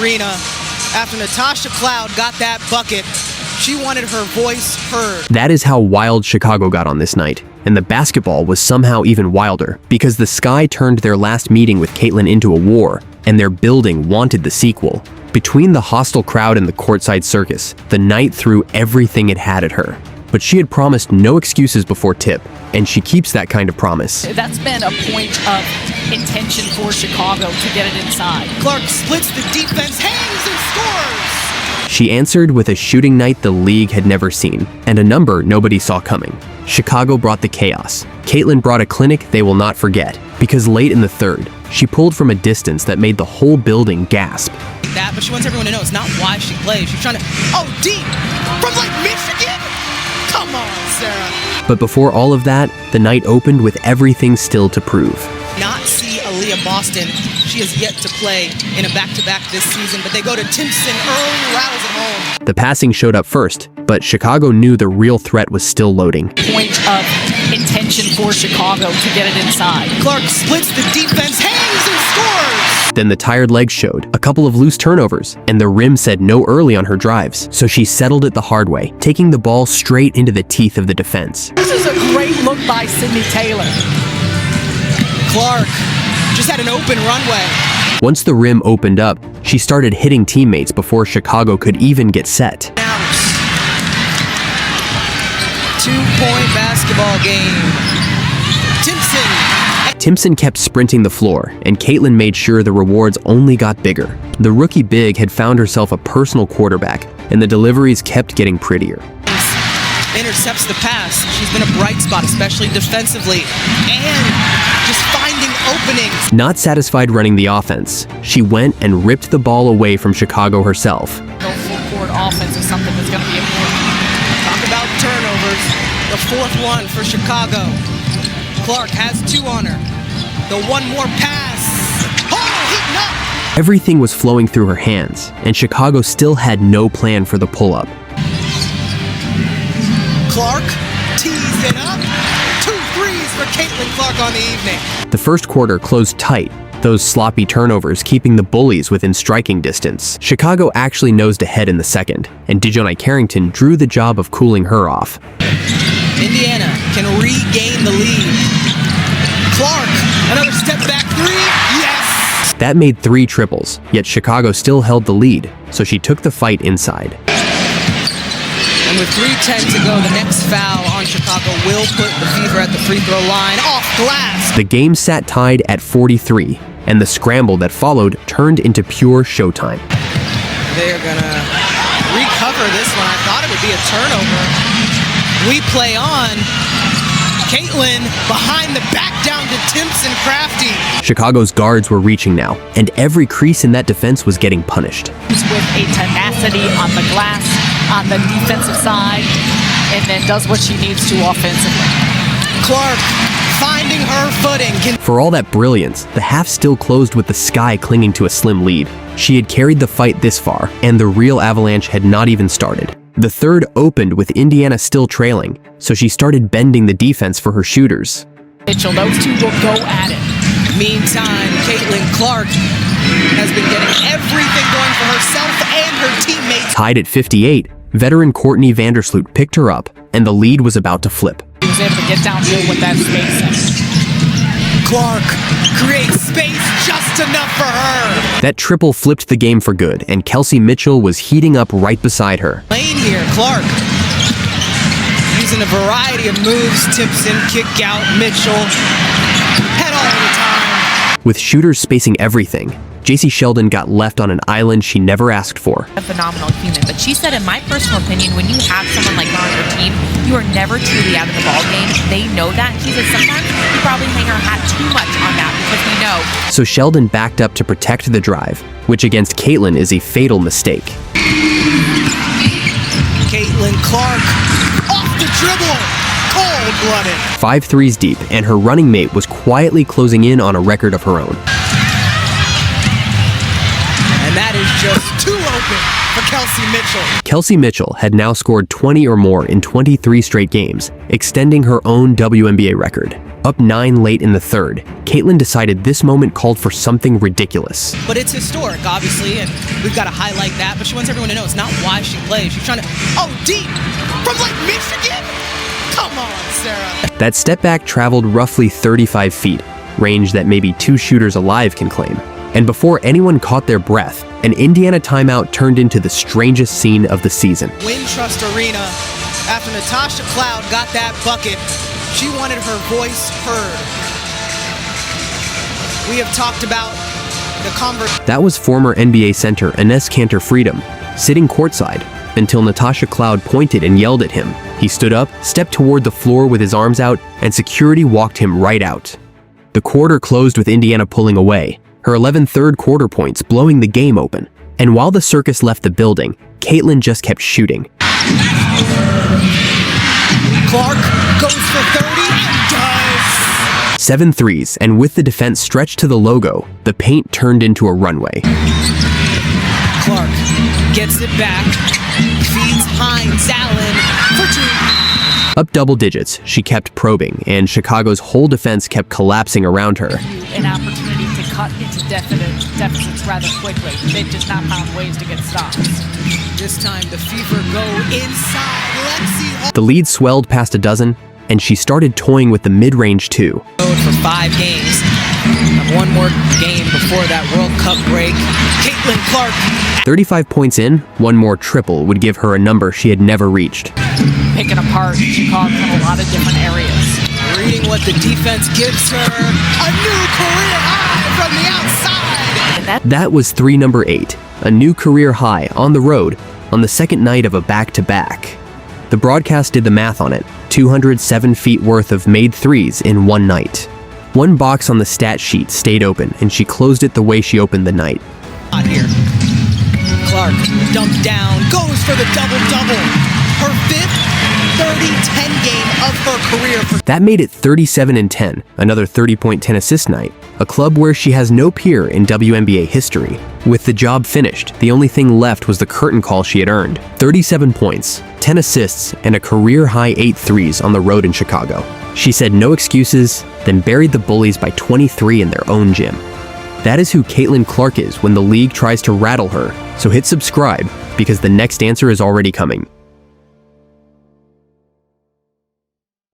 Arena after Natasha Cloud got that bucket. She wanted her voice heard. That is how wild Chicago got on this night. And the basketball was somehow even wilder, because the Sky turned their last meeting with Caitlin into a war, and their building wanted the sequel. Between the hostile crowd and the courtside circus, the night threw everything it had at her. But she had promised no excuses before tip, and she keeps that kind of promise. That's been a point of intention for Chicago to get it inside. Clark splits the defense, hangs and scores! She answered with a shooting night the league had never seen, and a number nobody saw coming. Chicago brought the chaos. Caitlin brought a clinic they will not forget, because late in the third, she pulled from a distance that made the whole building gasp. That, but she wants everyone to know it's not why she plays. She's trying to, deep, from like Michigan? Come on, Sarah. But before all of that, the night opened with everything still to prove. Not see Aaliyah Boston. She has yet to play in a back-to-back this season, but they go to Timpson early, rattles at home. The passing showed up first, but Chicago knew the real threat was still loading. Point of intention for Chicago to get it inside. Clark splits the defense, hangs and scores! Then the tired legs showed, a couple of loose turnovers, and the rim said no early on her drives, so she settled it the hard way, taking the ball straight into the teeth of the defense. This is a great look by Sydney Taylor. Clark just had an open runway. Once the rim opened up, she started hitting teammates before Chicago could even get set. Out. 2-point basketball game. Timpson kept sprinting the floor, and Caitlin made sure the rewards only got bigger. The rookie big had found herself a personal quarterback, and the deliveries kept getting prettier. Intercepts the pass. She's been a bright spot, especially defensively, and just finding openings. Not satisfied running the offense, she went and ripped the ball away from Chicago herself. The full-court offense is something that's going to be important. Talk about turnovers. The fourth one for Chicago. Clark has 2 on her. The one more pass. Heating up! Everything was flowing through her hands, and Chicago still had no plan for the pull-up. Clark tees it up. 2 threes for Caitlin Clark on the evening. The first quarter closed tight, those sloppy turnovers keeping the bullies within striking distance. Chicago actually nosed ahead in the second, and Dejounte Carrington drew the job of cooling her off. Indiana can regain the lead. Clark, another step back 3, yes! That made 3 triples, yet Chicago still held the lead, so she took the fight inside. And with 3:10 to go, the next foul on Chicago will put the Fever at the free throw line off glass. The game sat tied at 43, and the scramble that followed turned into pure showtime. They're gonna recover this one. I thought it would be a turnover. We play on. Caitlin behind the back down to Timpson Crafty. Chicago's guards were reaching now, and every crease in that defense was getting punished. With a tenacity on the glass, on the defensive side, and then does what she needs to offensively. Clark finding her footing. For all that brilliance, the half still closed with the Sky clinging to a slim lead. She had carried the fight this far, and the real avalanche had not even started. The third opened with Indiana still trailing, so she started bending the defense for her shooters. Mitchell, those two will go at it. Meantime, Caitlin Clark has been getting everything going for herself and her teammates. Tied at 58, veteran Courtney Vandersloot picked her up, and the lead was about to flip. He was able to get downfield with that space. Clark creates space just enough for her. That triple flipped the game for good, and Kelsey Mitchell was heating up right beside her. Lane here, Clark using a variety of moves. Timpson, kick out, Mitchell, head all the time. With shooters spacing everything, JC Sheldon got left on an island she never asked for. A phenomenal human, but she said, in my personal opinion, when you have someone like her on your team, you are never truly out of the ball game. They know that. She said sometimes we probably hang our hat too much on that because we know. So Sheldon backed up to protect the drive, which against Caitlin is a fatal mistake. Caitlin Clark off the dribble, cold-blooded. 5 threes deep, and her running mate was quietly closing in on a record of her own. And that is just too open for Kelsey Mitchell. Kelsey Mitchell had now scored 20 or more in 23 straight games, extending her own WNBA record. Up 9 late in the third, Caitlin decided this moment called for something ridiculous. But it's historic, obviously, and we've got to highlight that. But she wants everyone to know it's not why she plays. She's trying to, oh, deep from like Michigan? Come on, Sarah. That step back traveled roughly 35 feet, range that maybe 2 shooters alive can claim. And before anyone caught their breath, an Indiana timeout turned into the strangest scene of the season. Wintrust Arena, after Natasha Cloud got that bucket, she wanted her voice heard. We have talked about the conversation. That was former NBA center Enes Kanter Freedom, sitting courtside, until Natasha Cloud pointed and yelled at him. He stood up, stepped toward the floor with his arms out, and security walked him right out. The quarter closed with Indiana pulling away, her 11 third quarter points blowing the game open. And while the Circus left the building, Caitlin just kept shooting. Clark goes for 30 and does. 7 threes, and with the defense stretched to the logo, the paint turned into a runway. Clark gets it back, feeds Hines Allen for 2. Up double digits, she kept probing, and Chicago's whole defense kept collapsing around her. An opportunity to cut into deficits rather quickly. They've just not found ways to get stops. This time the Fever go inside Lexie Hull. The lead swelled past a dozen, and she started toying with the mid-range too. For 5 games. One more game before that World Cup break. Caitlin Clark. 35 points in, one more triple would give her a number she had never reached. Picking apart Chicago in a lot of different areas. Reading what the defense gives her. A new career high from the outside. And That was number 8, a new career high on the road on the second night of a back-to-back. The broadcast did the math on it, 207 feet worth of made threes in one night. One box on the stat sheet stayed open, and she closed it the way she opened the night. Out here. Clark dumped down, goes for the double-double. Her 5th 30-10 game of her career. That made it 37-10, another 30-point 10-assist night, a club where she has no peer in WNBA history. With the job finished, the only thing left was the curtain call she had earned. 37 points, 10 assists, and a career-high 8 threes on the road in Chicago. She said no excuses, then buried the Bullies by 23 in their own gym. That is who Caitlin Clark is when the league tries to rattle her, so hit subscribe because the next answer is already coming.